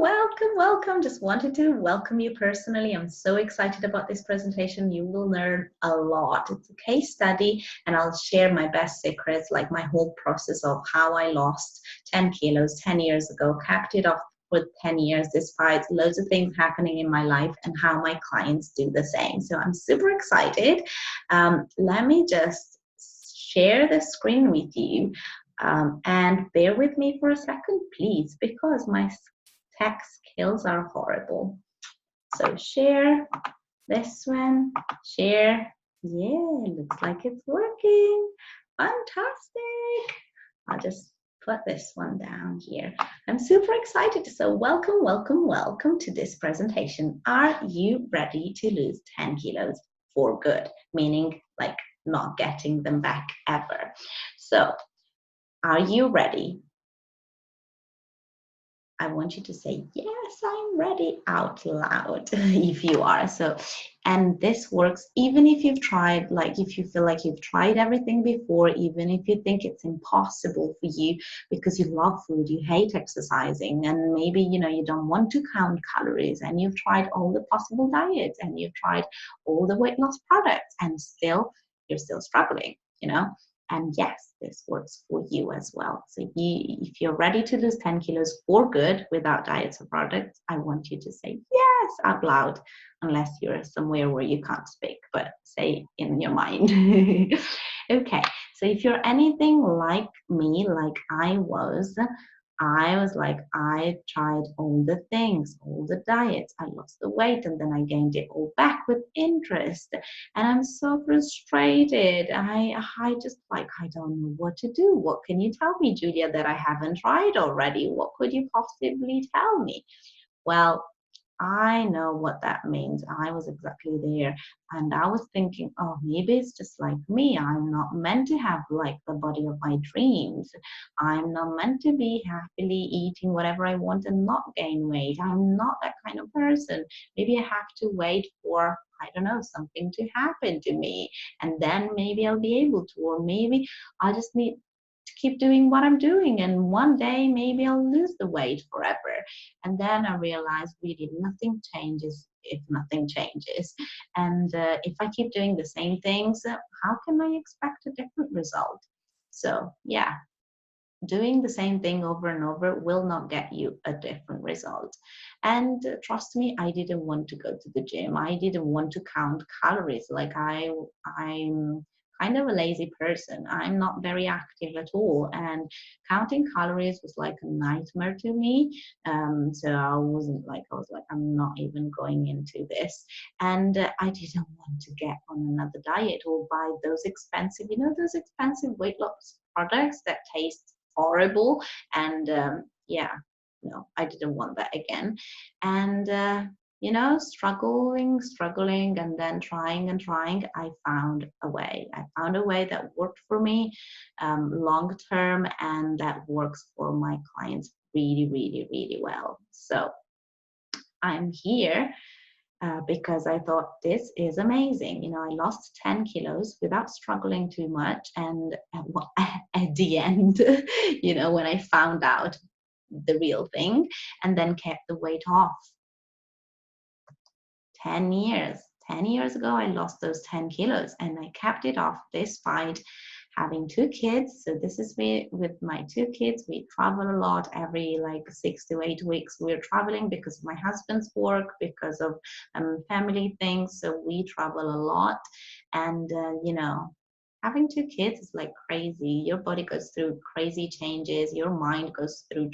welcome. Just wanted to welcome you personally. I'm so excited about this presentation. You will learn a lot. It's a case study, and I'll share my best secrets, like my whole process of how I lost 10 kilos 10 years ago, kept it off for 10 years despite loads of things happening in my life, and how my clients do the same. So I'm super excited. Let me just share the screen with you. And bear with me for a second, please, because my tech skills are horrible. So share this one, share. Yeah, looks like it's working. Fantastic. I'll just put this one down here. I'm super excited. So welcome to this presentation. Are you ready to lose 10 kilos for good? Meaning like not getting them back ever. So are you ready? I want you to say, yes, I'm ready out loud if you are. So, and this works even if you've tried, like if you feel like you've tried everything before, even if you think it's impossible for you because you love food, you hate exercising, and maybe, you don't want to count calories, and you've tried all the possible diets, and you've tried all the weight loss products, and you're still struggling, And yes, this works for you as well. So if you're ready to lose 10 kilos for good without diets or products, I want you to say yes out loud, unless you're somewhere where you can't speak, but say in your mind. Okay, so if you're anything like me, like I was like, I tried all the things, all the diets, I lost the weight, and then I gained it all back with interest. And I'm so frustrated. I just like, I don't know what to do. What can you tell me, Julia, that I haven't tried already? What could you possibly tell me? Well, I know what that means. I was exactly there. And I was thinking, oh, maybe it's just like me. I'm not meant to have like the body of my dreams. I'm not meant to be happily eating whatever I want and not gain weight. I'm not that kind of person. Maybe I have to wait for, I don't know, something to happen to me. And then maybe I'll be able to, or maybe I just need to keep doing what I'm doing, and one day maybe I'll lose the weight forever. And then I realized really nothing changes if nothing changes. And if I keep doing the same things, how can I expect a different result? So yeah, doing the same thing over and over will not get you a different result. And trust me, I didn't want to go to the gym. I didn't want to count calories. Like I'm kind of a lazy person. I'm not very active at all, and counting calories was like a nightmare to me. So I was like, I'm not even going into this. And I didn't want to get on another diet or buy those expensive, those expensive weight loss products that taste horrible. And yeah, no, I didn't want that again. And struggling, and then trying and trying, I found a way. That worked for me long term, and that works for my clients really, really, really well. So I'm here because I thought this is amazing. I lost 10 kilos without struggling too much. And at the end, when I found out the real thing, and then kept the weight off. 10 years. 10 years ago, I lost those 10 kilos, and I kept it off despite having 2 kids. So this is me with my 2 kids. We travel a lot. Every like 6 to 8 weeks we're traveling because of my husband's work, because of family things. So we travel a lot. And having 2 kids is like crazy. Your body goes through crazy changes, your mind goes through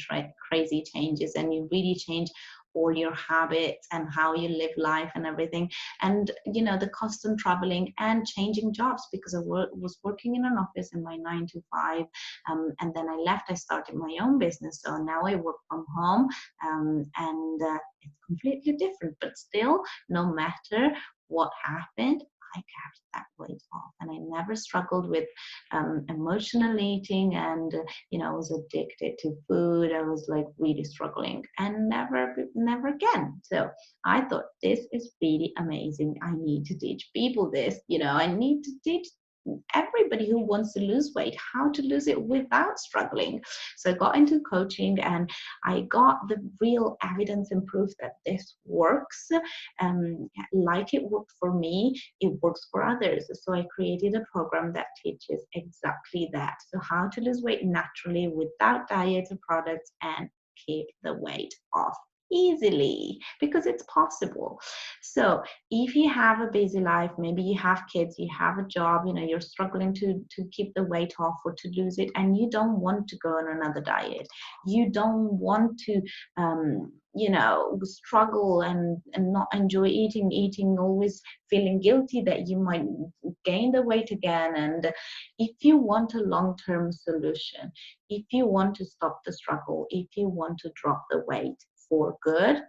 crazy changes, and you really change all your habits and how you live life and everything. And the constant traveling and changing jobs, because I was working in an office in my 9 to 5, and then I left. I started my own business, so now I work from home, and it's completely different. But still, no matter what happened, I kept that weight off, and I never struggled with emotional eating. And I was addicted to food. I was like really struggling, and never again. So I thought, this is really amazing. I need to teach people this. I need to teach everybody who wants to lose weight, how to lose it without struggling. So I got into coaching, and I got the real evidence and proof that this works. Like it worked for me, it works for others. So I created a program that teaches exactly that. So how to lose weight naturally without diets or products and keep the weight off easily, because it's possible. So if you have a busy life, maybe you have kids, you have a job, you're struggling to keep the weight off or to lose it, and you don't want to go on another diet, you don't want to struggle and not enjoy eating, always feeling guilty that you might gain the weight again. And if you want a long-term solution, if you want to stop the struggle, if you want to drop the weight for good,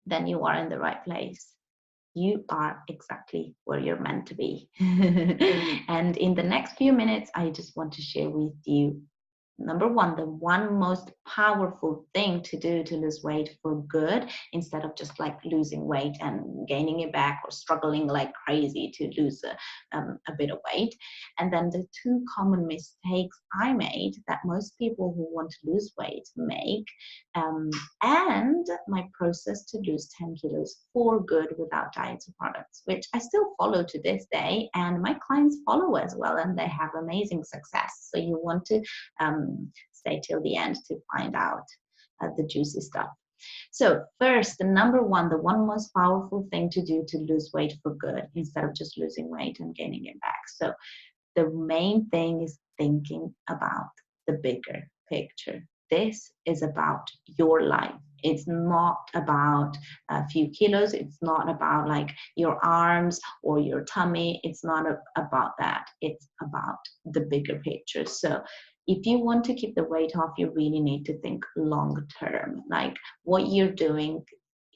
then you are in the right place. You are exactly where you're meant to be. And in the next few minutes, I just want to share with you, number one, the one most powerful thing to do to lose weight for good, instead of just like losing weight and gaining it back or struggling like crazy to lose a bit of weight. And then the two common mistakes I made that most people who want to lose weight make, and my process to lose 10 kilos for good without diets or products, which I still follow to this day, and my clients follow as well, and they have amazing success. So you want to stay till the end to find out the juicy stuff. So first, the number one, the one most powerful thing to do to lose weight for good, instead of just losing weight and gaining it back. So the main thing is thinking about the bigger picture. This is about your life. It's not about a few kilos. It's not about like your arms or your tummy. It's not about that. It's about the bigger picture. So if you want to keep the weight off, you really need to think long term, like what you're doing.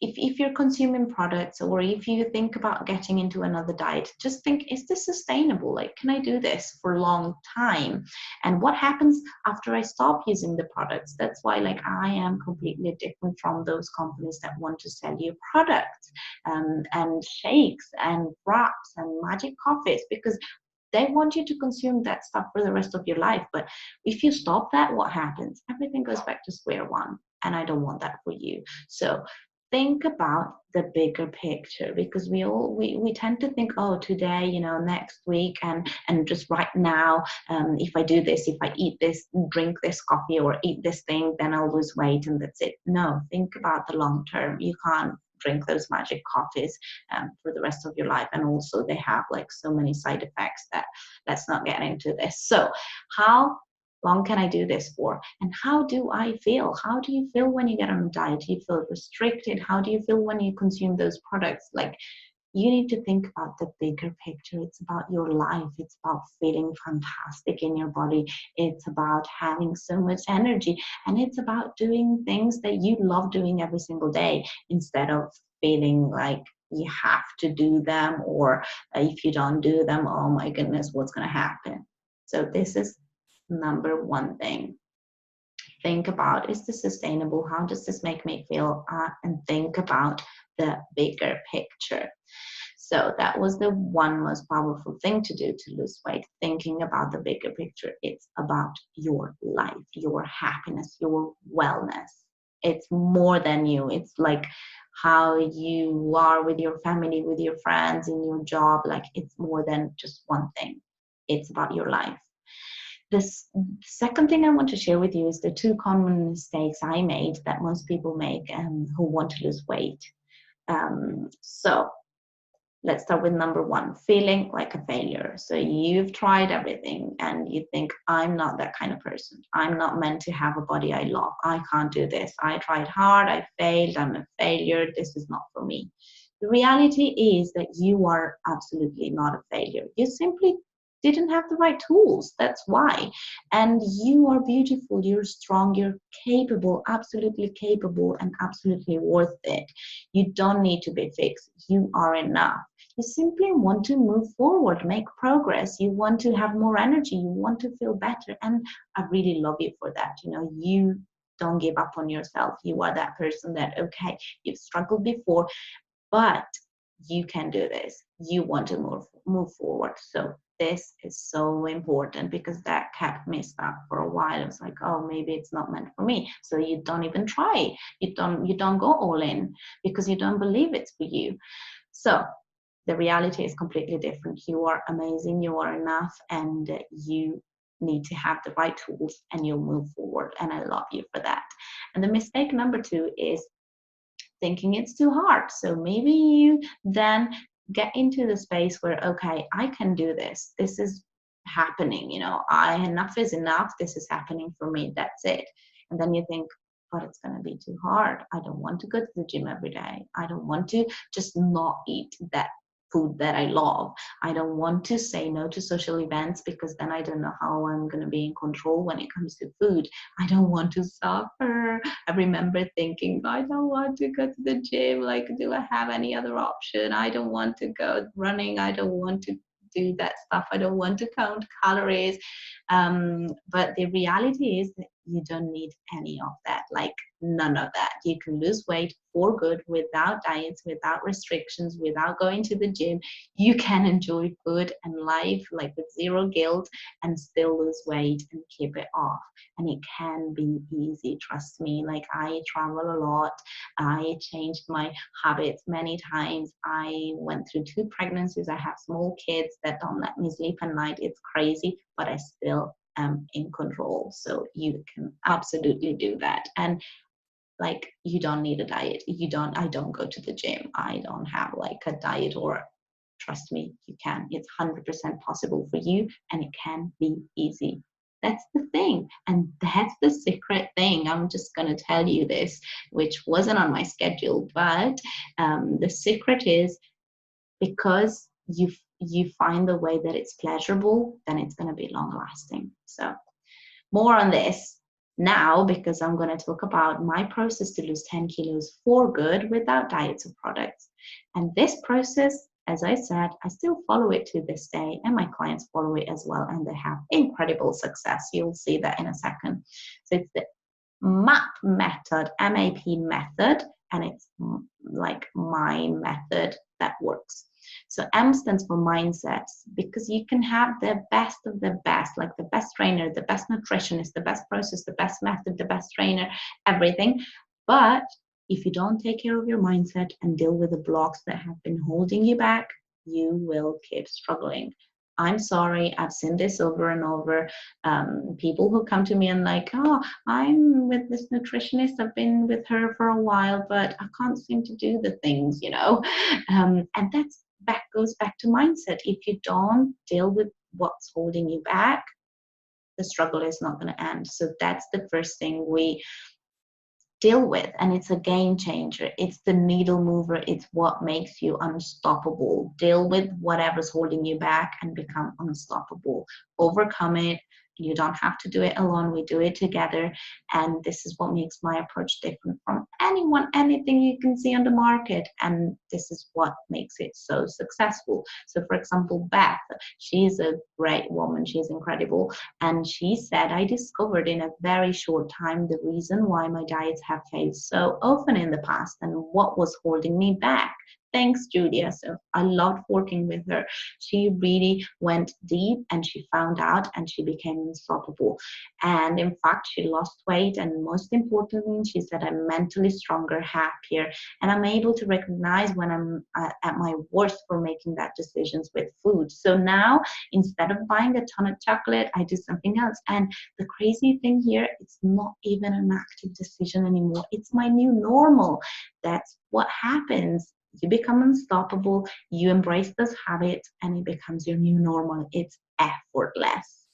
If you're consuming products, or if you think about getting into another diet, just think, is this sustainable? Like, can I do this for a long time? And what happens after I stop using the products? That's why, like, I am completely different from those companies that want to sell you products and shakes and wraps and magic coffees, because they want you to consume that stuff for the rest of your life. But if you stop that, what happens? Everything goes back to square one. And I don't want that for you. So think about the bigger picture, because we tend to think, oh, today, next week, and just right now, if I do this, if I eat this, drink this coffee, or eat this thing, then I'll lose weight and that's it. No, think about the long term. You can't drink those magic coffees for the rest of your life, and also they have like so many side effects that let's not get into this. So how long can I do this for? And how do I feel? How do you feel when you get on a diet? Do you feel restricted? How do you feel when you consume those products? Like, you need to think about the bigger picture. It's about your life. It's about feeling fantastic in your body. It's about having so much energy. And it's about doing things that you love doing every single day, instead of feeling like you have to do them, or if you don't do them, oh my goodness, what's going to happen? So this is number one thing. Think about, is this sustainable? How does this make me feel? And think about the bigger picture. So that was the one most powerful thing to do to lose weight, thinking about the bigger picture. It's about your life, your happiness, your wellness. It's more than you. It's like how you are with your family, with your friends, in your job. Like, it's more than just one thing. It's about your life. This second thing I want to share with you is the two common mistakes I made that most people make who want to lose weight. So let's start with number one, feeling like a failure. So you've tried everything and you think, I'm not that kind of person. I'm not meant to have a body I love. I can't do this. I tried hard. I failed. I'm a failure. This is not for me. The reality is that you are absolutely not a failure. You simply didn't have the right tools. That's why. And you are beautiful. You're strong. You're capable, absolutely capable, and absolutely worth it. You don't need to be fixed. You are enough. You simply want to move forward, make progress. You want to have more energy. You want to feel better. And I really love you for that. You don't give up on yourself. You are that person that, okay, you've struggled before, but you can do this. You want to move forward. So this is so important, because that kept me stuck for a while. It was like, oh, maybe it's not meant for me. So you don't even try. You don't go all in because you don't believe it's for you. So the reality is completely different. You are amazing, you are enough, and you need to have the right tools and you'll move forward. And I love you for that. And the mistake number 2 is thinking it's too hard. So maybe you then get into the space where, okay, I can do this. This is happening, enough is enough. This is happening for me. That's it. And then you think, but it's going to be too hard. I don't want to go to the gym every day. I don't want to just not eat that food that I love. I don't want to say no to social events because then I don't know how I'm going to be in control when it comes to food. I don't want to suffer. I remember thinking, I don't want to go to the gym. Like, do I have any other option? I don't want to go running. I don't want to do that stuff. I don't want to count calories. But the reality is that you don't need any of that, like none of that. You can lose weight for good without diets, without restrictions, without going to the gym. You can enjoy food and life like with zero guilt and still lose weight and keep it off. And it can be easy, trust me. Like, I travel a lot. I changed my habits many times. I went through 2 pregnancies. I have small kids that don't let me sleep at night. It's crazy, but I still am in control. So you can absolutely do that. And like, you don't need a diet. I don't go to the gym. I don't have like a diet, or trust me, you can. It's 100% possible for you, and it can be easy. That's the thing. And that's the secret thing. I'm just going to tell you this, which wasn't on my schedule, but the secret is, because you find the way that it's pleasurable, then it's going to be long lasting. So more on this now, because I'm going to talk about my process to lose 10 kilos for good without diets or products. And this process, as I said, I still follow it to this day, and my clients follow it as well, and they have incredible success. You'll see that in a second. So it's the MAP method, M-A-P method, and it's like my method that works. So M stands for mindsets, because you can have the best of the best, like the best trainer, the best nutritionist, the best process, the best method, the best trainer, everything. But if you don't take care of your mindset and deal with the blocks that have been holding you back, you will keep struggling. I'm sorry, I've seen this over and over. People who come to me and like, oh, I'm with this nutritionist, I've been with her for a while, but I can't seem to do the things, and that's goes back to mindset. If you don't deal with what's holding you back, the struggle is not going to end. So that's the first thing we deal with, and it's a game changer. It's the needle mover. It's what makes you unstoppable. Deal with whatever's holding you back and become unstoppable. Overcome it. You don't have to do it alone. We do it together. And this is what makes my approach different from anything you can see on the market. And this is what makes it so successful. So for example, Beth, she's a great woman. She's incredible. And she said, I discovered in a very short time the reason why my diets have failed so often in the past and what was holding me back. Thanks, Julia. So I loved working with her. She really went deep and she found out, and she became unstoppable. And in fact, she lost weight. And most importantly, she said, I'm mentally stronger, happier, and I'm able to recognize when I'm at my worst for making bad decisions with food. So now, instead of buying a ton of chocolate, I do something else. And the crazy thing here, it's not even an active decision anymore. It's my new normal. That's what happens. You become unstoppable, you embrace those habits, and it becomes your new normal. It's effortless.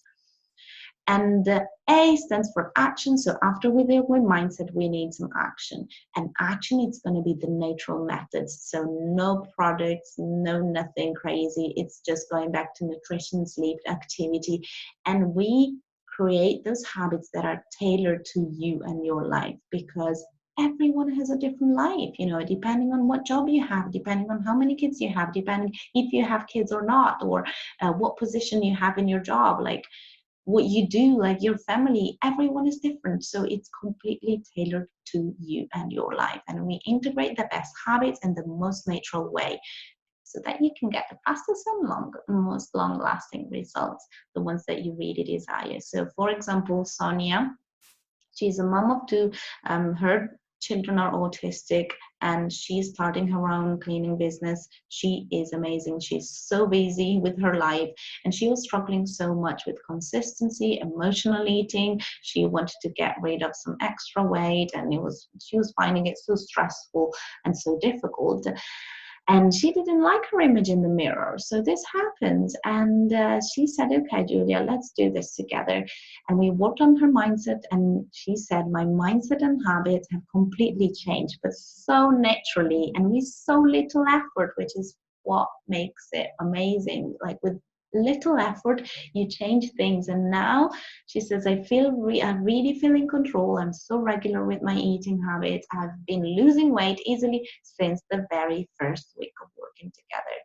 And A stands for action. So after we deal with mindset, we need some action. And action, it's going to be the natural methods. So no products, no nothing crazy. It's just going back to nutrition, sleep, activity. And we create those habits that are tailored to you and your life, because everyone has a different life, depending on what job you have, depending on how many kids you have, depending if you have kids or not, or what position you have in your job, like what you do, like your family, everyone is different. So it's completely tailored to you and your life. And we integrate the best habits in the most natural way. so that you can get the fastest and most long-lasting results, the ones that you really desire. So for example, Sonia, she's a mom of two. Her children are autistic, and she's starting her own cleaning business. She is amazing. She's so busy with her life, and she was struggling so much with consistency, emotional eating. She wanted to get rid of some extra weight, and she was finding it so stressful and so difficult. And she didn't like her image in the mirror. So this happened, and she said, okay, Julia, let's do this together. And we worked on her mindset, and she said, my mindset and habits have completely changed, but so naturally and with so little effort, which is what makes it amazing. Like with little effort, you change things. And now she says, I really feel in control. I'm so regular with my eating habits. I've been losing weight easily since the very first week of working together.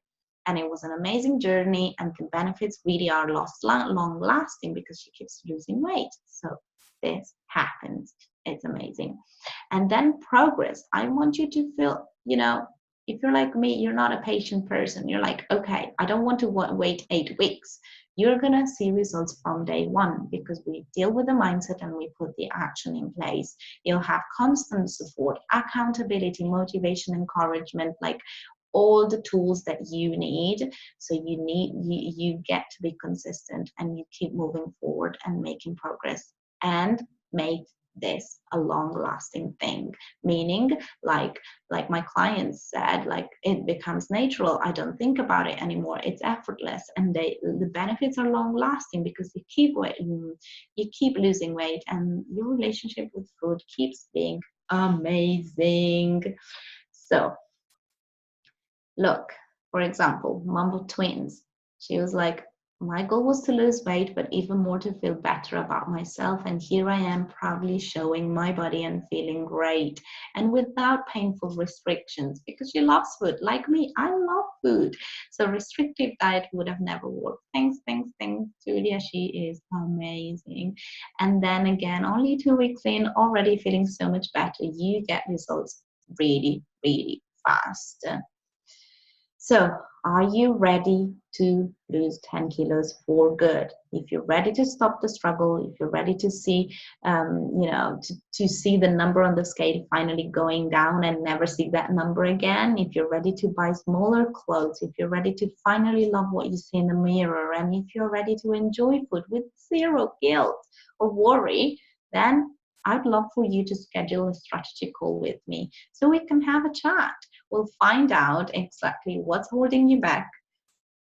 And it was an amazing journey, and the benefits really are long lasting because she keeps losing weight. So this happens. It's amazing. And then progress. I want you to feel, if you're like me, you're not a patient person. You're like, okay, I don't want to wait 8 weeks. You're going to see results from day one because we deal with the mindset and we put the action in place. You'll have constant support, accountability, motivation, encouragement, like all the tools that you need. So you get to be consistent, and you keep moving forward and making progress, and make this a long-lasting thing, meaning like my clients said, like it becomes natural. I don't think about it anymore. It's effortless, and the benefits are long-lasting because you keep losing weight, and your relationship with food keeps being amazing. So look, for example, mom of twins. She was like, my goal was to lose weight, but even more to feel better about myself. And here I am proudly showing my body and feeling great, and without painful restrictions, because she loves food. Like me, I love food. So restrictive diet would have never worked. Thanks, Julia. She is amazing. And then again, only 2 weeks in, already feeling so much better. You get results really, really fast. So, are you ready to lose 10 kilos for good? If you're ready to stop the struggle, if you're ready to see, to see the number on the scale finally going down and never see that number again, if you're ready to buy smaller clothes, if you're ready to finally love what you see in the mirror, and if you're ready to enjoy food with zero guilt or worry, then I'd love for you to schedule a strategy call with me so we can have a chat. We'll find out exactly what's holding you back,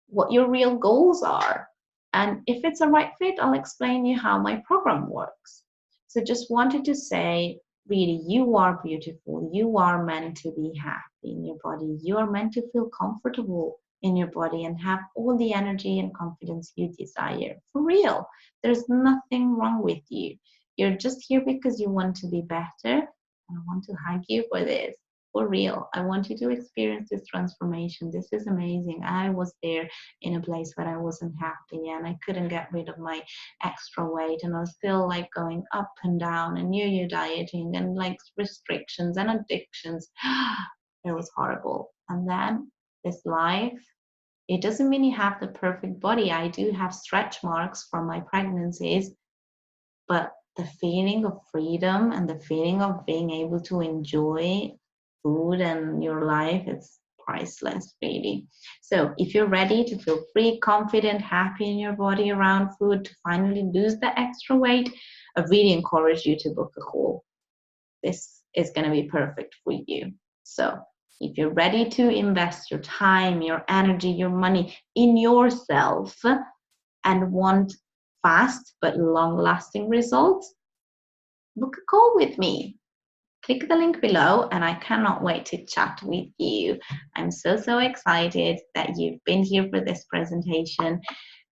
what your real goals are. And if it's a right fit, I'll explain you how my program works. So just wanted to say, really, you are beautiful. You are meant to be happy in your body. You are meant to feel comfortable in your body and have all the energy and confidence you desire. For real, there's nothing wrong with you. You're just here because you want to be better. I want to hug you for this. For real, I want you to experience this transformation. This is amazing. I was there in a place where I wasn't happy, and I couldn't get rid of my extra weight, and I was still like going up and down and yo-yo dieting and like restrictions and addictions. It was horrible. And then this life, it doesn't mean you have the perfect body. I do have stretch marks from my pregnancies, but the feeling of freedom and the feeling of being able to enjoy food and your life, it's priceless, really. So if you're ready to feel free, confident, happy in your body around food, to finally lose the extra weight, I really encourage you to book a call. This is going to be perfect for you. So if you're ready to invest your time, your energy, your money in yourself and want fast but long-lasting results, book a call with me. Click the link below, and I cannot wait to chat with you. I'm so excited that you've been here for this presentation,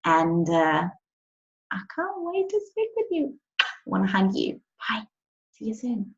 and I can't wait to speak with you. I want to hug you. Bye. See you soon.